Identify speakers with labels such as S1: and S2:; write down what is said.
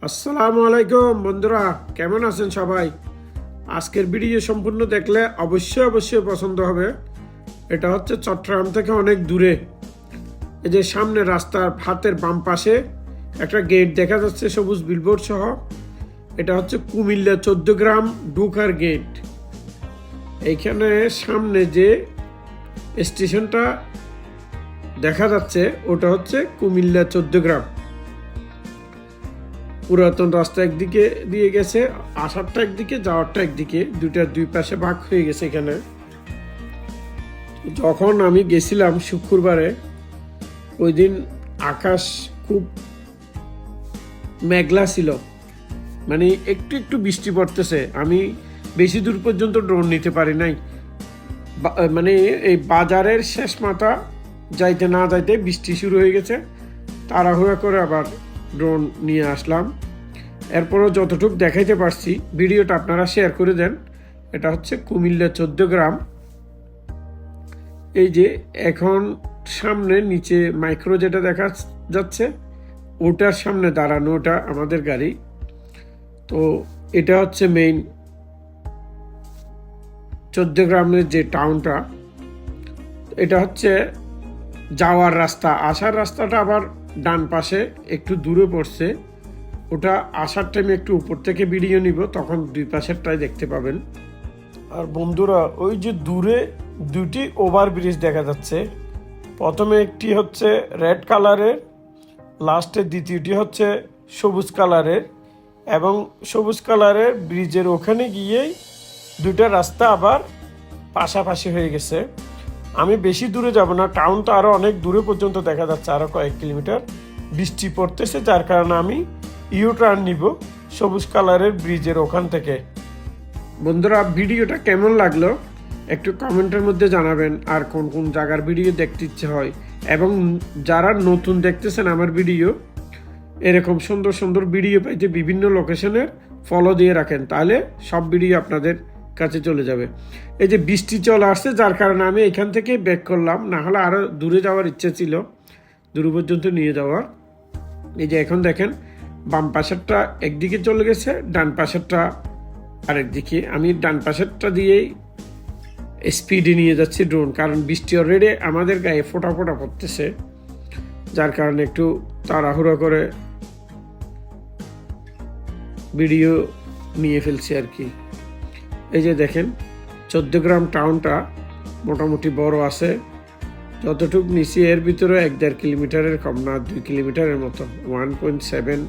S1: আসসালামু আলাইকুম বন্ধুরা, কেমন আছেন সবাই? আজকের ভিডিও সম্পূর্ণ দেখলে অবশ্যই পছন্দ হবে। এটা হচ্ছে চট্টগ্রাম থেকে অনেক দূরে। এই যে সামনে রাস্তার হাতের বাম পাশে একটা গেট দেখা যাচ্ছে সবুজ বিলবোর্ড সহ। এটা হচ্ছে কুমিল্লা 14 গ্রাম ঢোকার গেট। এইখানে সামনে যে স্টেশনটা দেখা যাচ্ছে ওটা হচ্ছে কুমিল্লা 14 গ্রাম। পুরাতন রাস্তা একদিকে দিয়ে গেছে, আসারটা একদিকে, যাওয়ারটা একদিকে, দুই পাশে ভাগ হয়ে গেছে। এখানে যখন আমি গেছিলাম শুক্রবারে, ওই দিন আকাশ খুব মেঘলা ছিল, মানে একটু বৃষ্টি পড়তেছে। আমি বেশি দূর পর্যন্ত ড্রোন নিতে পারি নাই, মানে এই বাজারের শেষ মাথা যাইতে না যাইতে বৃষ্টি শুরু হয়ে গেছে। তাড়াহুড়া করে আবার ড্রোন নিয়ে আসলাম। এরপরও যতটুকু দেখাইতে পারছি ভিডিওটা আপনারা শেয়ার করে দেন। এটা হচ্ছে কুমিল্লা 14 গ্রাম। এই যে এখন সামনে নিচে মাইক্রো যেটা দেখা যাচ্ছে ওটার সামনে দাঁড়ানো, ওটা আমাদের গাড়ি। তো এটা হচ্ছে মেইন 14 গ্রামের যে টাউনটা। এটা হচ্ছে যাওয়ার রাস্তা। আসার রাস্তাটা আবার ডান পাশে একটু দূরে পড়ছে। ওটা আসার টাইমে একটু উপর থেকে ভিডিও নিব, তখন দুই পাশেরটাই দেখতে পাবেন। আর বন্ধুরা, ওই যে দূরে দুটি ওভারব্রিজ দেখা যাচ্ছে। প্রথমে একটি হচ্ছে রেড কালারের, লাস্টে দ্বিতীয়টি হচ্ছে সবুজ কালারের। এবং সবুজ কালারের ব্রিজের ওখানে গিয়েই দুটা রাস্তা আবার পাশাপাশি হয়ে গেছে। আমি বেশি দূরে যাব না, টাউন তো আরও অনেক দূরে পর্যন্ত দেখা যাচ্ছে, আরও কয়েক কিলোমিটার। বৃষ্টি পড়তেছে, যার কারণে আমি ইউটার্ন নিব সবুজ কালারের ব্রিজের ওখান থেকে। বন্ধুরা, ভিডিওটা কেমন লাগলো একটু কমেন্টের মধ্যে জানাবেন। আর কোন কোন জায়গার ভিডিও দেখতে ইচ্ছে হয়, এবং যারা নতুন দেখতেছেন আমার ভিডিও, এরকম সুন্দর সুন্দর ভিডিও পাইতে বিভিন্ন লোকেশনের ফলো দিয়ে রাখেন, তাহলে সব ভিডিও আপনাদের কাছে চলে যাবে। এই যে বৃষ্টি চলে আসছে, যার কারণে আমি এখান থেকে ব্যাক করলাম, না হলে আরও দূরে যাওয়ার ইচ্ছে ছিল, দূর পর্যন্ত নিয়ে যাওয়ার। এই যে এখন দেখেন বাম পাশেরটা একদিকে চলে গেছে, ডান পাশেরটা আরেকদিকে। আমি ডান পাশেরটা দিয়েই স্পিডে নিয়ে যাচ্ছি ড্রোন, কারণ বৃষ্টি অলরেডি আমাদের গায়ে ফোটা পড়তেছে, যার কারণে একটু তাড়াহুড়ো করে ভিডিও নিয়ে ফেলছি আর কি। এই যে দেখেন 14 গ্রাম টাউনটা মোটামুটি বড় আছে। যতটুকু নিচে এর ভিতরে 1-1.5 কিলোমিটারের কম না, 2 কিলোমিটারের মতো, 1.7